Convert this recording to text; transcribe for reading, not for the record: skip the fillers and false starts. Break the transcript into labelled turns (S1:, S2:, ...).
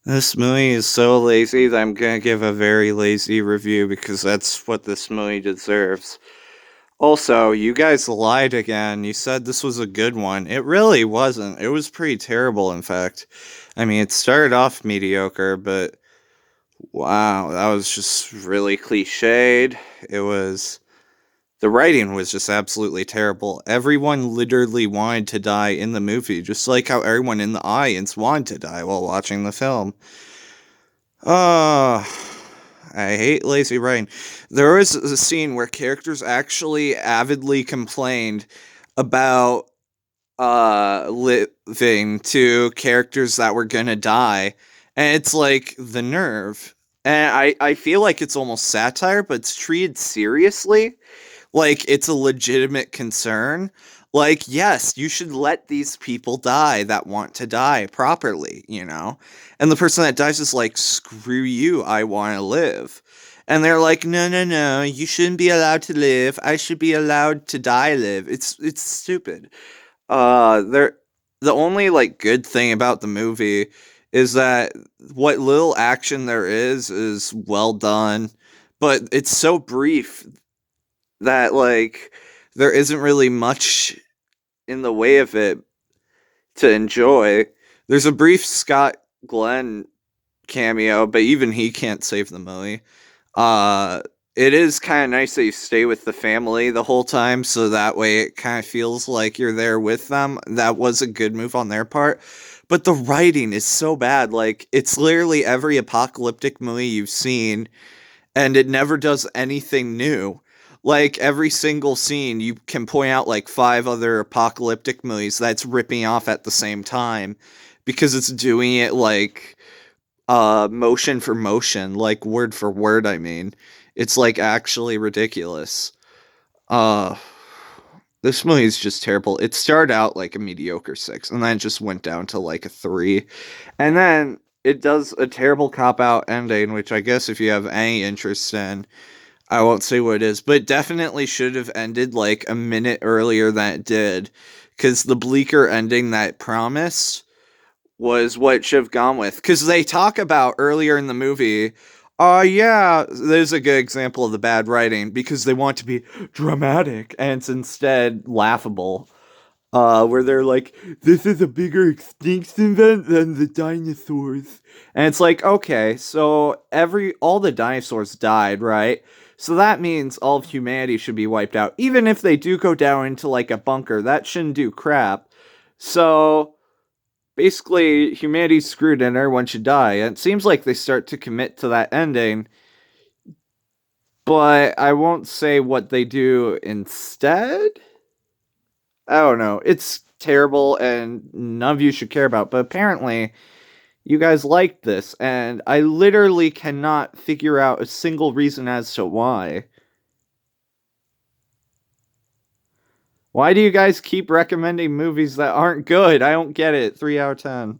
S1: This movie is so lazy that I'm gonna give a very lazy review because that's what this movie deserves. Also, you guys lied again. You said this was a good one. It really wasn't. It was pretty terrible, in fact. I mean, it started off mediocre, but wow, that was just really cliched. It was. The writing was just absolutely terrible. Everyone literally wanted to die in the movie, just like how everyone in the audience wanted to die while watching the film. Oh, I hate lazy writing. There was a scene where characters actually avidly complained about living to characters that were gonna die, and it's like the nerve. And I feel like it's almost satire, but it's treated seriously, like it's a legitimate concern. Like, yes, you should let these people die that want to die properly, you know? And the person that dies is like, screw you, I want to live. And they're like, no, no, no, you shouldn't be allowed to live. I should be allowed to die live. It's stupid. There the only like good thing about the movie is that what little action there is well done, but it's so brief that like there isn't really much in the way of it to enjoy. There's a brief Scott Glenn cameo, but even he can't save the movie. Uh it is kind of nice that you stay with the family the whole time, so that way it kind of feels like you're there with them. That was a good move on their part. But the writing is so bad. Like, it's literally every apocalyptic movie you've seen, and it never does anything new. Like, every single scene, you can point out like five other apocalyptic movies that's ripping off at the same time because it's doing it like motion for motion, like word for word, I mean. It's like actually ridiculous. Uh this movie is just terrible. It started out like a mediocre 6 and then it just went down to like a 3. And then it does a terrible cop out ending, which I guess if you have any interest in, I won't say what it is, but it definitely should have ended like a minute earlier than it did, because the bleaker ending that it promised was what it should have gone with. Because they talk about earlier in the movie, yeah, there's a good example of the bad writing because they want to be dramatic and it's instead laughable. Where they're like, this is a bigger extinction event than the dinosaurs. And it's like, okay, so all the dinosaurs died, right? So that means all of humanity should be wiped out. Even if they do go down into like a bunker, that shouldn't do crap. So basically, humanity's screwed and everyone should die. And it seems like they start to commit to that ending, but I won't say what they do instead. I don't know. It's terrible and none of you should care about. But apparently, you guys liked this, and I literally cannot figure out a single reason as to why. Why do you guys keep recommending movies that aren't good? I don't get it. 3 out of 10.